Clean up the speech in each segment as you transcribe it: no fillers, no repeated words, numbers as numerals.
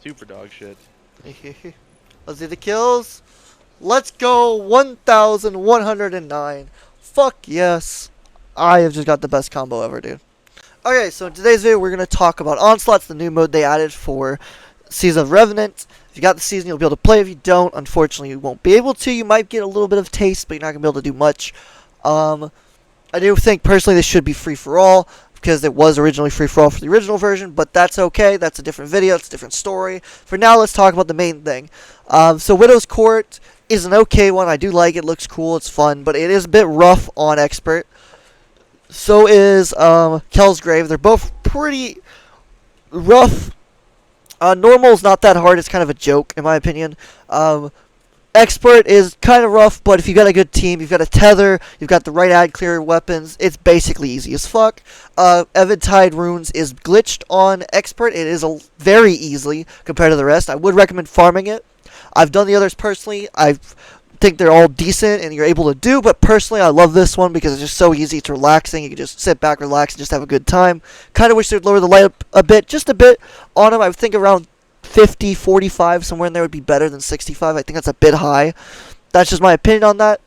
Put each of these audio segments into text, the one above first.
Super dog shit. Let's see the kills. Let's go 1,109. Fuck yes. I have just got the best combo ever, dude. Okay, so in today's video, we're going to talk about Onslaught, the new mode they added for Season of Revenant. If you got the season, you'll be able to play. If you don't, unfortunately, you won't be able to. You might get a little bit of taste, but you're not going to be able to do much. I do think, personally, this should be free-for-all, because it was originally free-for-all for the original version, but that's okay. That's a different video. It's a different story. For now, let's talk about the main thing. So Widow's Court is an okay one. I do like it. It looks cool. It's fun, but it is a bit rough on Expert. So is Kel's Grave. They're both pretty rough. Normal is not that hard. It's kind of a joke, in my opinion. Expert is kind of rough, but if you've got a good team, you've got a tether, you've got the right ad clear weapons, it's basically easy as fuck. Eventide Runes is glitched on Expert. It is very easily compared to the rest. I would recommend farming it. I've done the others personally. I think they're all decent and you're able to do, but personally I love this one because it's just so easy. It's relaxing. You can just sit back, relax, and just have a good time. Kind of wish they'd lower the light up a bit, just a bit on them. I would think around 50, 45, somewhere in there would be better than 65. I think that's a bit high. That's just my opinion on that.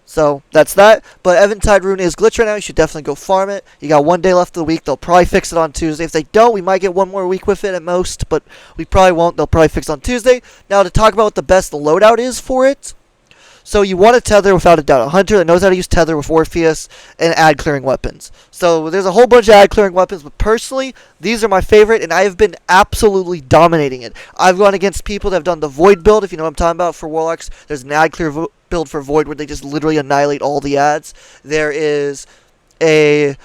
So, that's that. But Eventide Rune is glitched right now. You should definitely go farm it. You got 1 day left of the week. They'll probably fix it on Tuesday. If they don't, we might get 1 more week with it at most. But we probably won't. They'll probably fix it on Tuesday. Now, to talk about what the best loadout is for it. So you want a tether without a doubt. A hunter that knows how to use tether with Orpheus and ad clearing weapons. So there's a whole bunch of ad clearing weapons, but personally, these are my favorite, and I have been absolutely dominating it. I've gone against people that have done the Void build, if you know what I'm talking about, for Warlocks. There's an ad clear build for Void where they just literally annihilate all the ads. There is a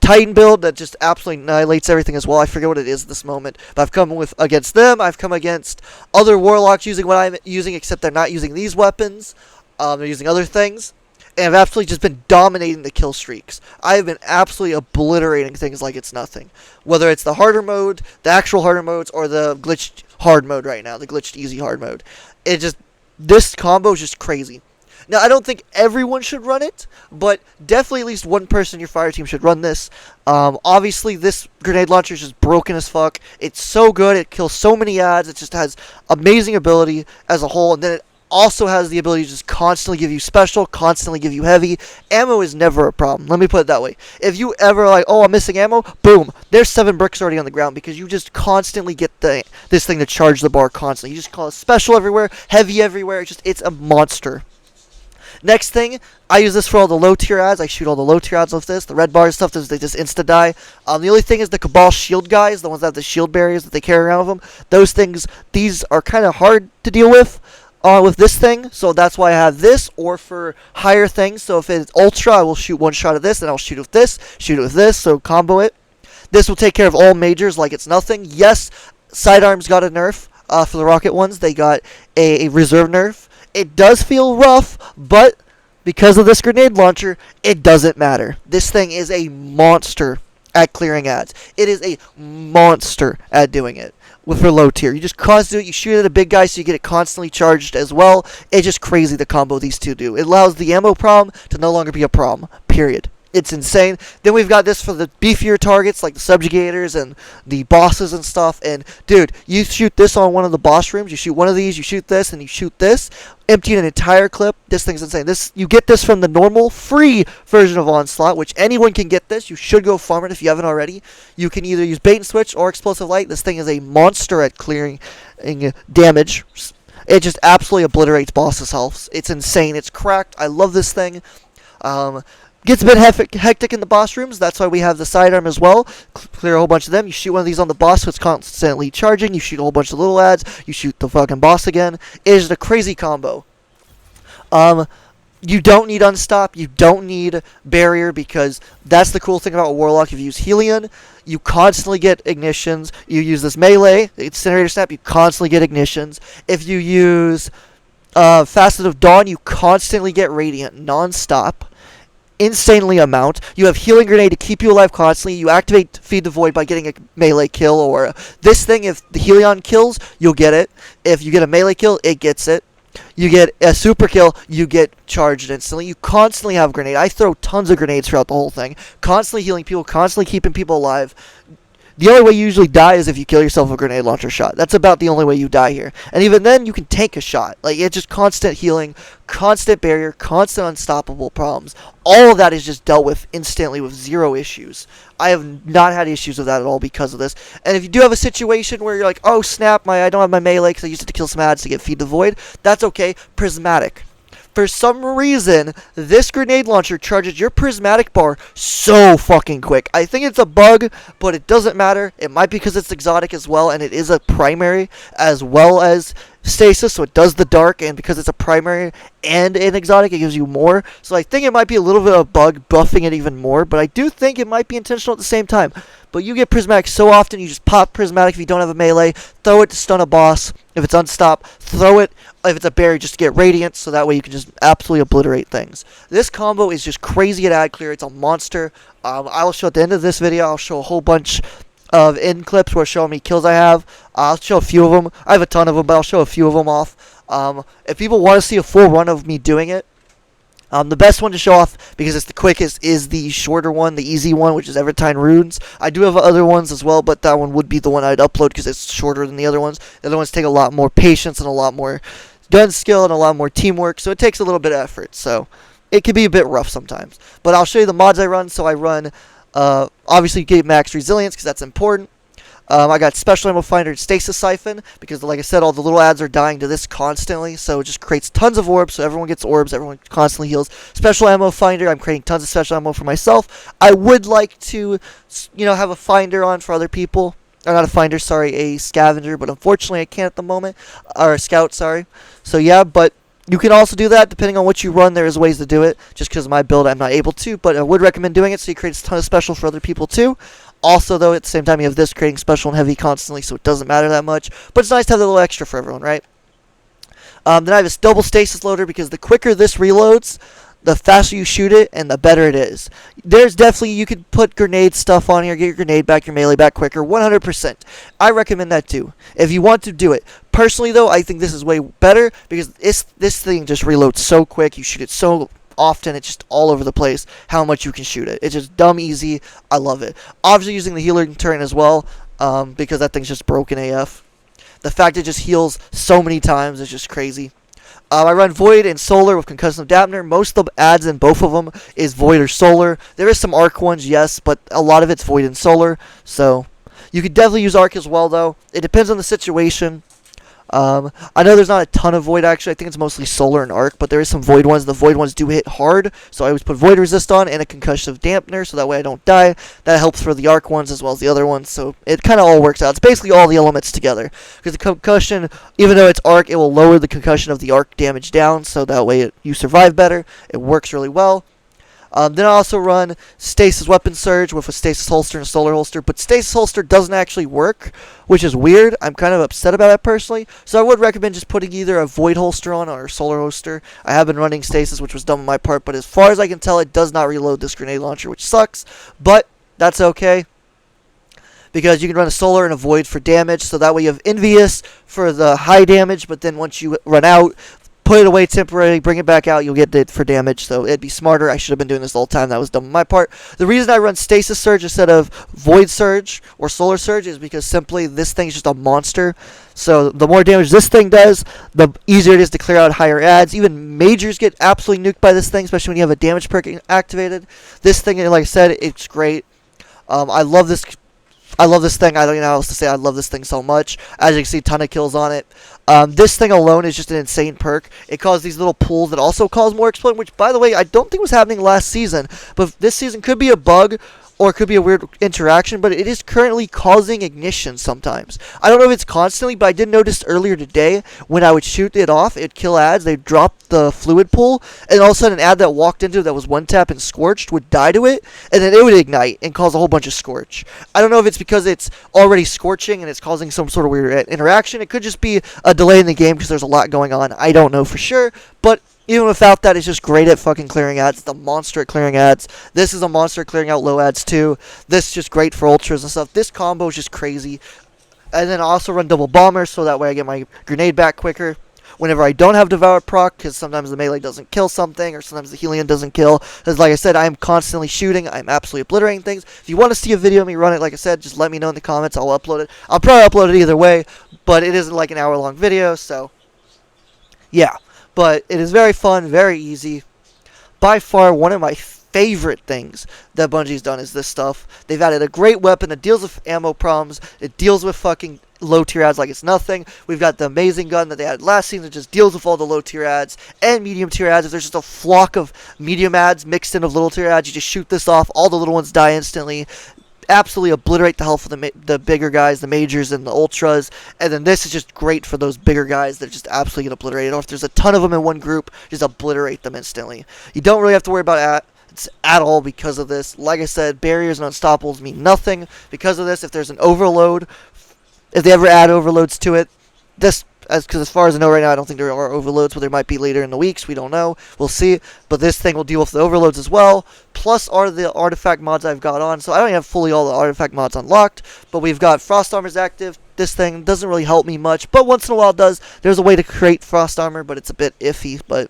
Titan build that just absolutely annihilates everything as well. I forget what it is at this moment. But I've come against them. I've come against other Warlocks using what I'm using, except they're not using these weapons. They're using other things. And I've absolutely just been dominating the kill streaks. I have been absolutely obliterating things like it's nothing. Whether it's the harder mode, the actual harder modes, or the glitched hard mode right now. The glitched easy hard mode. This combo is just crazy. Now, I don't think everyone should run it, but definitely at least one person in your fire team should run this. Obviously, this grenade launcher is just broken as fuck. It's so good. It kills so many ads. It just has amazing ability as a whole. And then it also has the ability to just constantly give you special, constantly give you heavy. Ammo is never a problem. Let me put it that way. If you ever like, oh, I'm missing ammo, boom, there's 7 bricks already on the ground because you just constantly get this thing to charge the bar constantly. You just call it special everywhere, heavy everywhere. It's a monster. Next thing, I use this for all the low tier ads. I shoot all the low tier ads with this. The red bar stuff, they just insta die. The only thing is the Cabal shield guys, the ones that have the shield barriers that they carry around with them. Those things, these are kind of hard to deal with this thing. So that's why I have this, or for higher things. So if it's ultra, I will shoot 1 shot of this, and I'll shoot it with this, so combo it. This will take care of all majors like it's nothing. Yes, sidearms got a nerf for the rocket ones. They got a reserve nerf. It does feel rough, but because of this grenade launcher, it doesn't matter. This thing is a monster at clearing ads. It is a monster at doing it for low tier. You just constantly do it. You shoot at a big guy so you get it constantly charged as well. It's just crazy the combo these two do. It allows the ammo problem to no longer be a problem, period. It's insane. Then we've got this for the beefier targets like the subjugators and the bosses and stuff. And dude, you shoot this on one of the boss rooms. You shoot one of these, you shoot this, and you shoot this, emptying an entire clip. This thing's insane. You get this from the normal free version of Onslaught, which anyone can get this. You should go farm it if you haven't already. You can either use bait and switch or explosive light. This thing is a monster at clearing damage. It just absolutely obliterates bosses' health. It's insane. It's cracked. I love this thing. Gets a bit hectic in the boss rooms. That's why we have the sidearm as well. Clear a whole bunch of them. You shoot one of these on the boss, so it's constantly charging. You shoot a whole bunch of little ads. You shoot the fucking boss again. It is a crazy combo. You don't need Unstop. You don't need Barrier, because that's the cool thing about Warlock. If you use Helion, you constantly get ignitions. You use this melee, Incinerator Snap, you constantly get ignitions. If you use Facet of Dawn, you constantly get Radiant non-stop. Insanely amount. You have Healing Grenade to keep you alive constantly. You activate Feed the Void by getting a melee kill, or this thing, if the Helion kills, you'll get it. If you get a melee kill, it gets it. You get a super kill, you get charged instantly. You constantly have grenade. I throw tons of grenades throughout the whole thing. Constantly healing people, constantly keeping people alive. The only way you usually die is if you kill yourself with a grenade launcher shot. That's about the only way you die here. And even then, you can tank a shot. Like, it's just constant healing, constant barrier, constant unstoppable problems. All of that is just dealt with instantly with zero issues. I have not had issues with that at all because of this. And if you do have a situation where you're like, oh snap, I don't have my melee because I used it to kill some ads to get Feed the Void, that's okay. Prismatic. For some reason, this grenade launcher charges your prismatic bar so fucking quick. I think it's a bug, but it doesn't matter. It might be because it's exotic as well, and it is a primary as well as stasis, so it does the dark, and because it's a primary and an exotic, it gives you more. So I think it might be a little bit of a bug buffing it even more, but I do think it might be intentional at the same time. But you get prismatic so often, you just pop prismatic if you don't have a melee, throw it to stun a boss. If it's unstopped, throw it. If it's a berry, just to get radiant, so that way you can just absolutely obliterate things. This combo is just crazy at ad clear. It's a monster. I will show at the end of this video, I'll show a whole bunch of end clips where showing me kills I have. I'll show a few of them. I have a ton of them, but I'll show a few of them off. If people want to see a full run of me doing it, the best one to show off, because it's the quickest, is the shorter one, the easy one, which is Evertine Runes. I do have other ones as well, but that one would be the one I'd upload because it's shorter than the other ones. The other ones take a lot more patience and a lot more gun skill and a lot more teamwork, so it takes a little bit of effort. So it can be a bit rough sometimes. But I'll show you the mods I run. So I run, obviously, you get max resilience because that's important. I got Special Ammo Finder and Stasis Siphon because, like I said, all the little ads are dying to this constantly, so it just creates tons of orbs, so everyone gets orbs, everyone constantly heals. Special Ammo Finder, I'm creating tons of special ammo for myself. I would like to, have a finder on for other people. Or not a finder, sorry, a scavenger, but unfortunately I can't at the moment. Or a scout, sorry. So yeah, but you can also do that depending on what you run. There is ways to do it. Just because of my build, I'm not able to, but I would recommend doing it so you create a ton of special for other people too. Also, though, at the same time, you have this creating special and heavy constantly, so it doesn't matter that much. But it's nice to have a little extra for everyone, right? Then I have this double stasis loader because the quicker this reloads, the faster you shoot it, and the better it is. There's definitely, you could put grenade stuff on here, get your grenade back, your melee back quicker, 100%. I recommend that too, if you want to do it. Personally, though, I think this is way better because this thing just reloads so quick, you shoot it so often, it's just all over the place how much you can shoot it. It's just dumb easy. I love it. Obviously using the healer turret as well, because that thing's just broken AF. The fact it just heals so many times is just crazy. I run Void and Solar with Concussive Dampener. Most of the ads in both of them is Void or Solar. There is some Arc ones, yes, but a lot of it's Void and Solar. So you could definitely use Arc as well, though. It depends on the situation. I know there's not a ton of Void, actually. I think it's mostly Solar and Arc, but there is some Void ones. The Void ones do hit hard, so I always put Void Resist on and a Concussive Dampener, so that way I don't die. That helps for the Arc ones as well as the other ones, so it kind of all works out. It's basically all the elements together, because the Concussion, even though it's Arc, it will lower the Concussion of the Arc damage down, so that way you survive better. It works really well. Then I also run Stasis Weapon Surge with a Stasis Holster and a Solar Holster, but Stasis Holster doesn't actually work, which is weird. I'm kind of upset about it personally, so I would recommend just putting either a Void Holster on or a Solar Holster. I have been running Stasis, which was dumb on my part, but as far as I can tell, it does not reload this grenade launcher, which sucks, but that's okay, because you can run a Solar and a Void for damage, so that way you have Envious for the high damage, but then once you run out, put it away temporarily, bring it back out, you'll get it for damage, so it'd be smarter. I should have been doing this the whole time. That was dumb on my part. The reason I run Stasis Surge instead of Void Surge or Solar Surge is because simply this thing's just a monster. So the more damage this thing does, the easier it is to clear out higher ads. Even Majors get absolutely nuked by this thing, especially when you have a damage perk activated. This thing, like I said, it's great. I love this thing. I don't even know how else to say. I love this thing so much. As you can see, a ton of kills on it. This thing alone is just an insane perk. It causes these little pools that also cause more explosion, which, by the way, I don't think was happening last season. But this season could be a bug, or it could be a weird interaction, but it is currently causing ignition sometimes. I don't know if it's constantly, but I did notice earlier today when I would shoot it off, it'd kill ads, they'd drop the fluid pool, and all of a sudden an ad that walked into it that was one tap and scorched would die to it, and then it would ignite and cause a whole bunch of scorch. I don't know if it's because it's already scorching and it's causing some sort of weird interaction. It could just be a delay in the game because there's a lot going on. I don't know for sure, but even without that, it's just great at fucking clearing ads. It's a monster at clearing ads. This is a monster at clearing out low ads too. This is just great for ultras and stuff. This combo is just crazy. And then I also run double bomber, so that way I get my grenade back quicker. whenever I don't have Devour proc, because sometimes the melee doesn't kill something, or sometimes the healing doesn't kill. Because like I said, I'm constantly shooting. I'm absolutely obliterating things. If you want to see a video of me run it, like I said, just let me know in the comments. I'll upload it. I'll probably upload it either way, but it isn't like an hour-long video, so yeah. But it is very fun, very easy. By far, one of my favorite things that Bungie's done is this stuff. They've added a great weapon that deals with ammo problems. It deals with fucking low tier ads like it's nothing. We've got the amazing gun that they had last season that just deals with all the low tier ads and medium tier ads. If there's just a flock of medium ads mixed in of little tier ads, you just shoot this off. All the little ones die instantly. Absolutely obliterate the health of the bigger guys, the majors and the ultras, and then this is just great for those bigger guys that just absolutely get obliterated. Or if there's a ton of them in one group, just obliterate them instantly. You don't really have to worry about it at all because of this. Like I said, barriers and unstoppables mean nothing because of this. If there's an overload, if they ever add overloads to it, because as far as I know right now, I don't think there are overloads, but there might be later in the weeks. We don't know. We'll see. But this thing will deal with the overloads as well. Plus are the artifact mods I've got on. So I don't have fully all the artifact mods unlocked, but we've got Frost Armors active. This thing doesn't really help me much, but once in a while it does. There's a way to create Frost Armor, but it's a bit iffy, but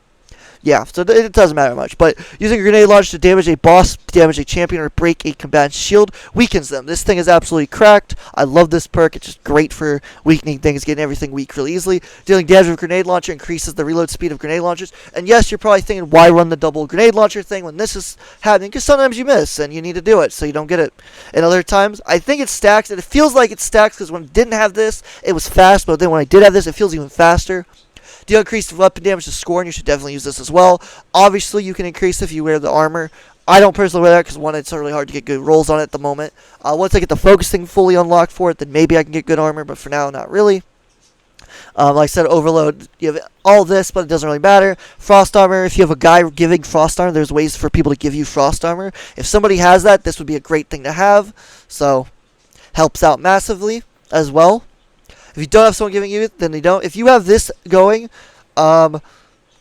yeah, so it doesn't matter much. But using a grenade launcher to damage a boss, damage a champion, or break a combatant's shield weakens them. This thing is absolutely cracked. I love this perk. It's just great for weakening things, getting everything weak really easily. Dealing damage with a grenade launcher increases the reload speed of grenade launchers. And yes, you're probably thinking, why run the double grenade launcher thing when this is happening? Because sometimes you miss, and you need to do it, so you don't get it. And other times, I think it stacks, and it feels like it stacks because when I didn't have this, it was fast, but then when I did have this, it feels even faster. Deal increased weapon damage to score, and you should definitely use this as well. Obviously, you can increase if you wear the armor. I don't personally wear that because, one, it's really hard to get good rolls on it at the moment. Once I get the focusing fully unlocked for it, then maybe I can get good armor, but for now, not really. Like I said, overload, you have all this, but it doesn't really matter. Frost armor, if you have a guy giving frost armor, there's ways for people to give you frost armor. If somebody has that, this would be a great thing to have. So, helps out massively as well. If you don't have someone giving you it, then you don't. If you have this going, and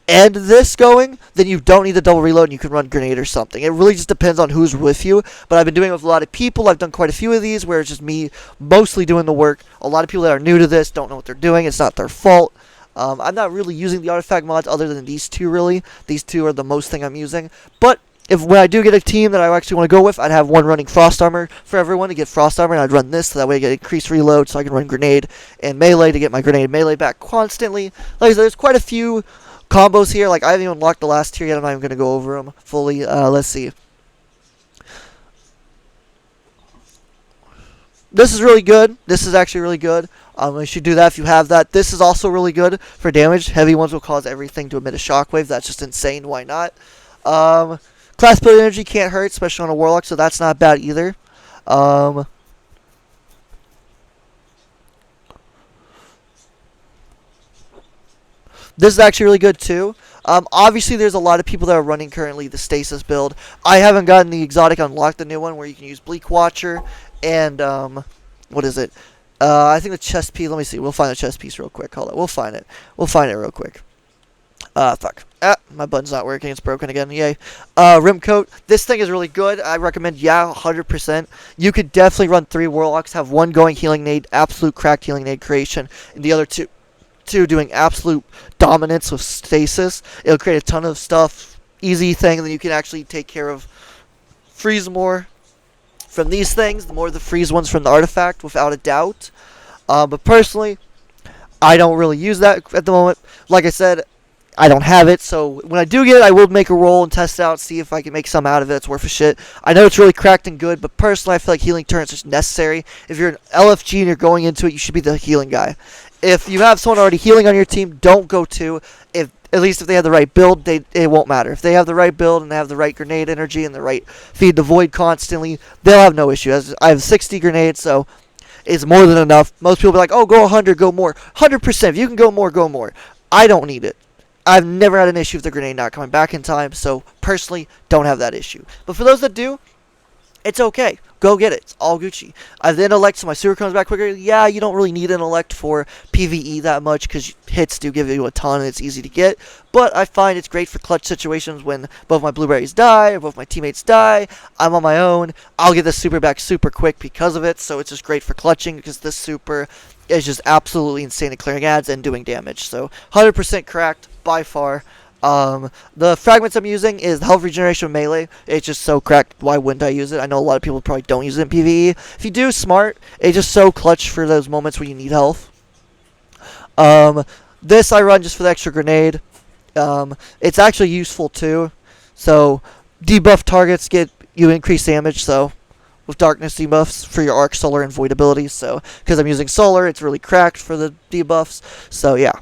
this going, then you don't need the double reload and you can run grenade or something. It really just depends on who's with you. But I've been doing it with a lot of people. I've done quite a few of these where it's just me mostly doing the work. A lot of people that are new to this don't know what they're doing. It's not their fault. I'm not really using the artifact mods other than these two, really. These two are the most thing I'm using. But when I do get a team that I actually want to go with, I'd have one running Frost Armor for everyone to get Frost Armor, and I'd run this so that way I get increased reload so I can run Grenade and Melee to get my Grenade melee back constantly. Like I said, there's quite a few combos here. Like, I haven't even unlocked the last tier yet. I'm not even going to go over them fully. Let's see. This is really good. This is actually really good. You should do that if you have that. This is also really good for damage. Heavy ones will cause everything to emit a shockwave. That's just insane. Why not? Class build energy can't hurt, especially on a Warlock, so that's not bad either. This is actually really good too. Obviously, there's a lot of people that are running currently the Stasis build. I haven't gotten the exotic unlocked, the new one, where you can use Bleak Watcher and, what is it? I think the chest piece, let me see, we'll find the chest piece real quick. Hold on, we'll find it. We'll find it real quick. Fuck. My button's not working. It's broken again. Yay. Rim Coat. This thing is really good. I recommend, 100%. You could definitely run 3 Warlocks, have one going Healing Nade, absolute cracked Healing Nade creation, and the other two doing absolute dominance with Stasis. It'll create a ton of stuff. Easy thing, and then you can actually take care of freeze more from these things, the more the freeze ones from the artifact, without a doubt. But personally, I don't really use that at the moment. Like I said, I don't have it, so when I do get it, I will make a roll and test it out, see if I can make some out of it. It's worth a shit. I know it's really cracked and good, but personally, I feel like healing turns is necessary. If you're an LFG and you're going into it, you should be the healing guy. If you have someone already healing on your team, don't go to. At least if they have the right build, it won't matter. If they have the right build and they have the right grenade energy and the right feed the void constantly, they'll have no issue. I have 60 grenades, so it's more than enough. Most people be like, oh, go 100, go more. 100%. If you can go more, go more. I don't need it. I've never had an issue with the grenade not coming back in time, so personally, don't have that issue. But for those that do, it's okay. Go get it. It's all Gucci. I have the intellect, so my super comes back quicker. Yeah, you don't really need intellect for PvE that much because hits do give you a ton and it's easy to get. But I find it's great for clutch situations when both my blueberries die or both my teammates die. I'm on my own. I'll get this super back super quick because of it, so it's just great for clutching because this super is just absolutely insane at clearing ads and doing damage. So 100% cracked by far. The fragments I'm using is health regeneration melee. It's just so cracked. Why wouldn't I use it? I know a lot of people probably don't use it in PvE. If you do, smart. It's just so clutch for those moments where you need health. This I run just for the extra grenade. It's actually useful too. So debuff targets get you increased damage. So with darkness debuffs for your arc, solar, and void abilities. So because I'm using solar, it's really cracked for the debuffs. So yeah.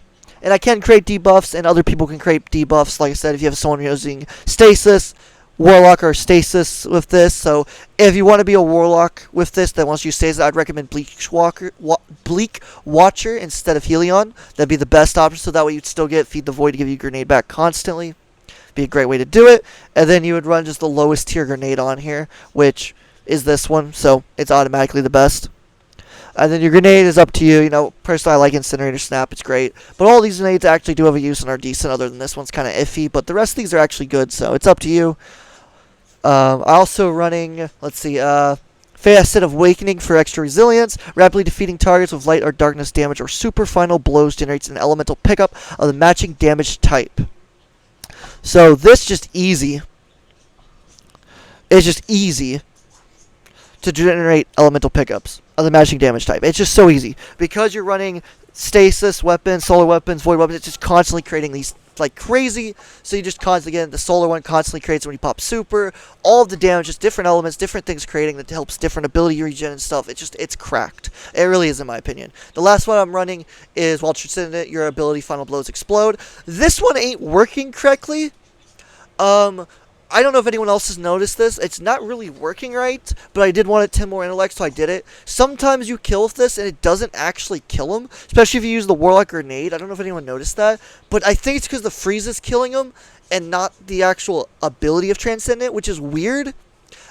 And I can create debuffs, and other people can create debuffs. Like I said, if you have someone using stasis, warlock, or stasis with this. So if you want to be a warlock with this that wants to use stasis, I'd recommend Bleak Watcher instead of Helion. That'd be the best option. So that way you'd still get Feed the Void to give you grenade back constantly. Be a great way to do it. And then you would run just the lowest tier grenade on here, which is this one. So it's automatically the best. And then your grenade is up to you. You know, personally, I like Incinerator Snap. It's great. But all these grenades actually do have a use and are decent, other than this one's kind of iffy. But the rest of these are actually good, so it's up to you. Also running, let's see, Facet of Awakening for extra resilience. Rapidly defeating targets with light or darkness damage or super final blows generates an elemental pickup of the matching damage type. So this just easy. It's just easy to generate elemental pickups of the matching damage type. It's just so easy. Because you're running stasis weapons, solar weapons, void weapons, it's just constantly creating these like crazy. So you just constantly get the solar one constantly creates when you pop super. All of the damage, just different elements, different things creating that helps different ability regen and stuff. It's cracked. It really is, in my opinion. The last one I'm running is while Transcendent, your ability final blows explode. This one ain't working correctly. I don't know if anyone else has noticed this. It's not really working right, but I did want 10 more intellect, so I did it. Sometimes you kill with this, and it doesn't actually kill him, especially if you use the Warlock Grenade. I don't know if anyone noticed that, but I think it's because the freeze is killing him and not the actual ability of Transcendent, which is weird.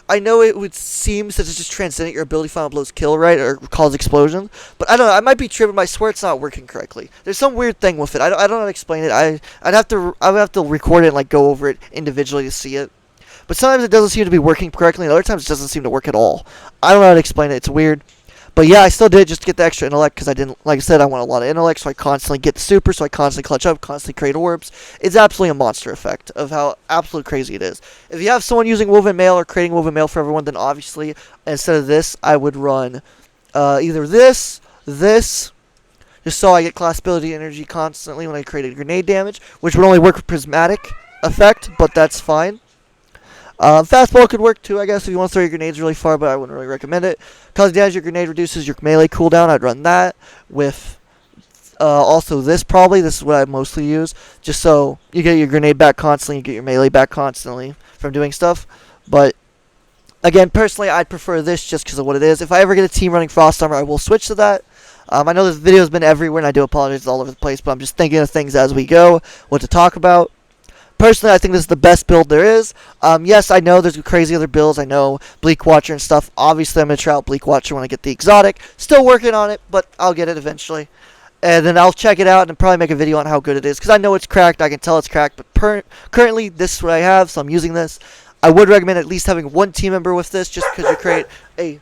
I know it would seem, since it's just Transcendent, your ability final blows kill, right, or cause explosion. But I don't know. I might be tripping, but I swear it's not working correctly. There's some weird thing with it. I don't know how to explain it. I would have to record it and like go over it individually to see it. But sometimes it doesn't seem to be working correctly, and other times it doesn't seem to work at all. I don't know how to explain it. It's weird. But yeah, I still did it just to get the extra intellect, because I didn't, like I said, I want a lot of intellect, so I constantly get the super, so I constantly clutch up, constantly create orbs. It's absolutely a monster effect of how absolute crazy it is. If you have someone using Woven Mail or creating Woven Mail for everyone, then obviously, instead of this, I would run either this, just so I get class ability energy constantly when I create a grenade damage, which would only work with Prismatic effect, but that's fine. Fastball could work too, I guess, if you want to throw your grenades really far, but I wouldn't really recommend it. Cause damage your grenade reduces your melee cooldown. I'd run that with also this probably. This is what I mostly use, just so you get your grenade back constantly, you get your melee back constantly from doing stuff. But again, personally, I'd prefer this just because of what it is. If I ever get a team running Frost Armor, I will switch to that. I know this video's been everywhere, and I do apologize, it's all over the place, but I'm just thinking of things as we go, what to talk about. Personally, I think this is the best build there is. Yes, I know there's crazy other builds. I know Bleak Watcher and stuff. Obviously, I'm going to try out Bleak Watcher when I get the exotic. Still working on it, but I'll get it eventually. And then I'll check it out and probably make a video on how good it is. Because I know it's cracked. I can tell it's cracked. But currently, this is what I have, so I'm using this. I would recommend at least having one team member with this, just because you create a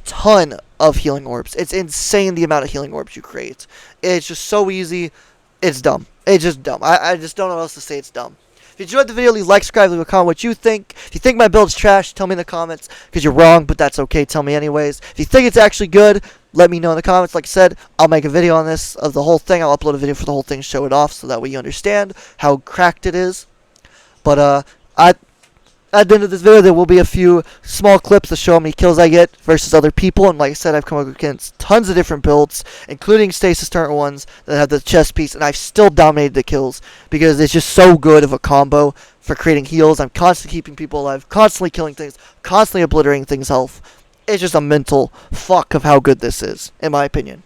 ton of healing orbs. It's insane the amount of healing orbs you create. It's just so easy. It's dumb. It's just dumb. I just don't know what else to say. It's dumb. If you enjoyed the video, leave a like, subscribe, leave a comment what you think. If you think my build's trash, tell me in the comments, because you're wrong, but that's okay. Tell me anyways. If you think it's actually good, let me know in the comments. Like I said, I'll make a video on this, of the whole thing. I'll upload a video for the whole thing, show it off, so that way you understand how cracked it is. But, at the end of this video, there will be a few small clips to show how many kills I get versus other people. And like I said, I've come up against tons of different builds, including stasis turret ones that have the chest piece. And I've still dominated the kills because it's just so good of a combo for creating heals. I'm constantly keeping people alive, constantly killing things, constantly obliterating things' health. It's just a mental fuck of how good this is, in my opinion.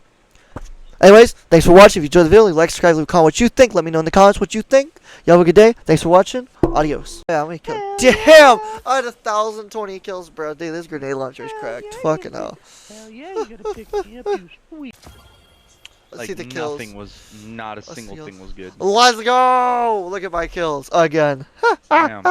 Anyways, thanks for watching. If you enjoyed the video, leave a like, subscribe, leave a comment what you think. Let me know in the comments what you think. Y'all have a good day. Thanks for watching. Adios. Yeah, how many kills? Damn! I had 1,020 kills, bro. Dude, this grenade launcher is cracked. Yeah, fucking hell. Hell yeah, you gotta pick me up, you sweet. Let's see the kills. Not a single thing was good. Let's go! Look at my kills again. Damn.